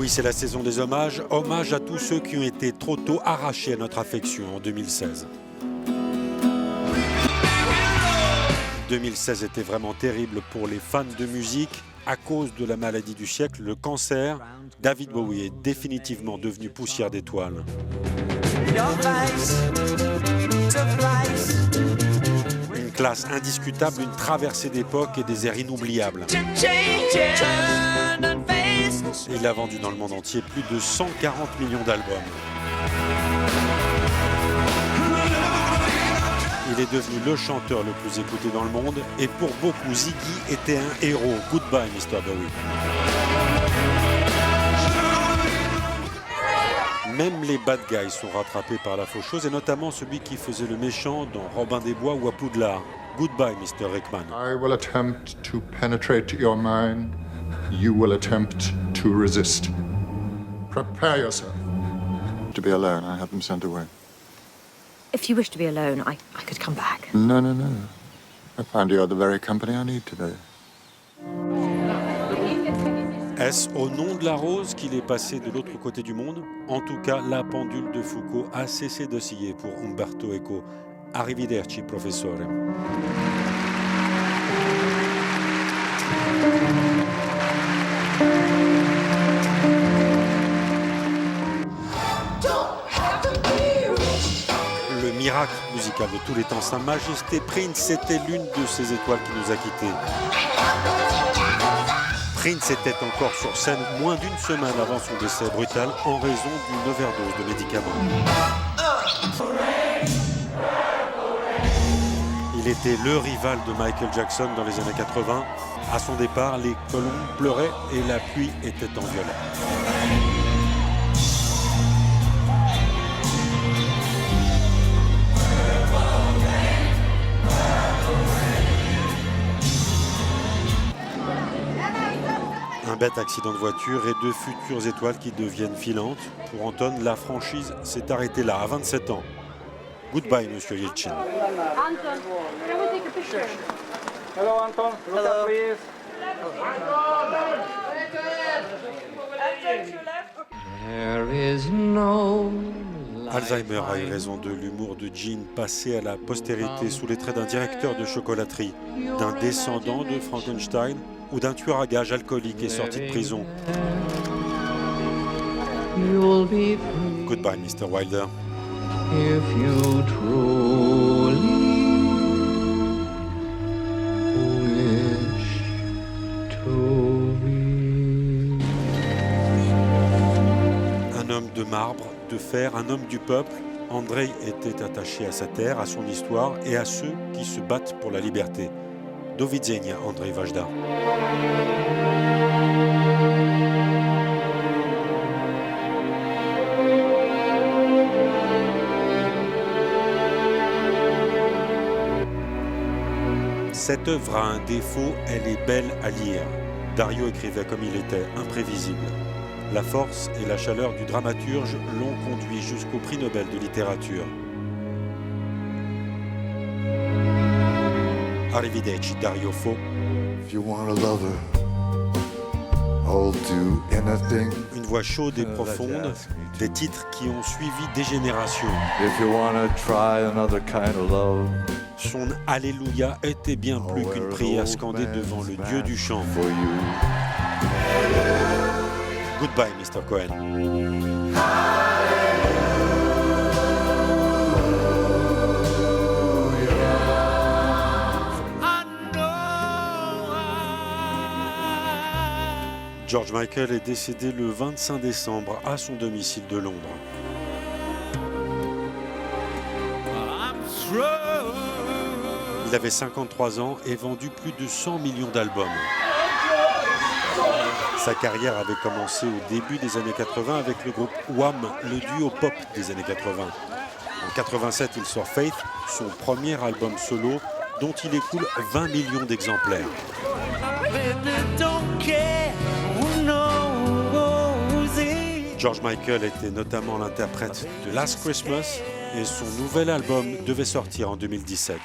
oui, c'est la saison des hommages. Hommage à tous ceux qui ont été trop tôt arrachés à notre affection en 2016. 2016 était vraiment terrible pour les fans de musique. À cause de la maladie du siècle, le cancer, David Bowie est définitivement devenu poussière d'étoiles. Une classe indiscutable, une traversée d'époque et des airs inoubliables. Il a vendu dans le monde entier plus de 140 millions d'albums. Il est devenu le chanteur le plus écouté dans le monde et pour beaucoup, Ziggy était un héros. Goodbye, Mr. Bowie. Même les bad guys sont rattrapés par la faucheuse et notamment celui qui faisait le méchant dans Robin des Bois ou à Poudlard. Goodbye, Mr. Rickman. I will attempt to penetrate your mind. You will attempt to resist. Prepare yourself. To be alone, I have them sent away. If you wish to be alone, I could come back. No. I find you are the very company I need today. Est-ce au nom de la rose qu'il est passé de l'autre côté du monde? En tout cas, la pendule de Foucault a cessé d'osciller pour Umberto Eco. Arrivederci, professore. Le miracle musical de tous les temps, Sa Majesté Prince était l'une de ces étoiles qui nous a quittés. Prince était encore sur scène moins d'une semaine avant son décès brutal en raison d'une overdose de médicaments. Il était le rival de Michael Jackson dans les années 80. À son départ, les colombes pleuraient et la pluie était en violet. Un bête accident de voiture et deux futures étoiles qui deviennent filantes. Pour Anton, la franchise s'est arrêtée là, à 27 ans. Goodbye, Monsieur Yelchin. Anton, can we take a picture? Hello, Anton. Look up, please. Alzheimer a eu raison de l'humour de Gene passé à la postérité sous les traits d'un directeur de chocolaterie, d'un descendant de Frankenstein ou d'un tueur à gages alcoolique et sorti de prison. Goodbye, Mr. Wilder. If you truly wish to be. Un homme de marbre, de fer, un homme du peuple, Andrei était attaché à sa terre, à son histoire et à ceux qui se battent pour la liberté. Do widzenia, Andrzej Wajda. Cette œuvre a un défaut, elle est belle à lire. Dario écrivait comme il était, imprévisible. La force et la chaleur du dramaturge l'ont conduit jusqu'au prix Nobel de littérature. Arrivederci, Dario Fo. If you want a lover, I'll do anything. Une voix chaude et profonde, des titres qui ont suivi des générations. If you want to try another kind of love. Son Alléluia était bien plus qu'une prière scandée devant le Dieu du chant. For you. Goodbye, Mr. Cohen. George Michael est décédé le 25 décembre à son domicile de Londres. Il avait 53 ans et vendu plus de 100 millions d'albums. Sa carrière avait commencé au début des années 80 avec le groupe Wham, le duo pop des années 80. En 87, il sort Faith, son premier album solo, dont il écoule 20 millions d'exemplaires. George Michael était notamment l'interprète de Last Christmas et son nouvel album devait sortir en 2017.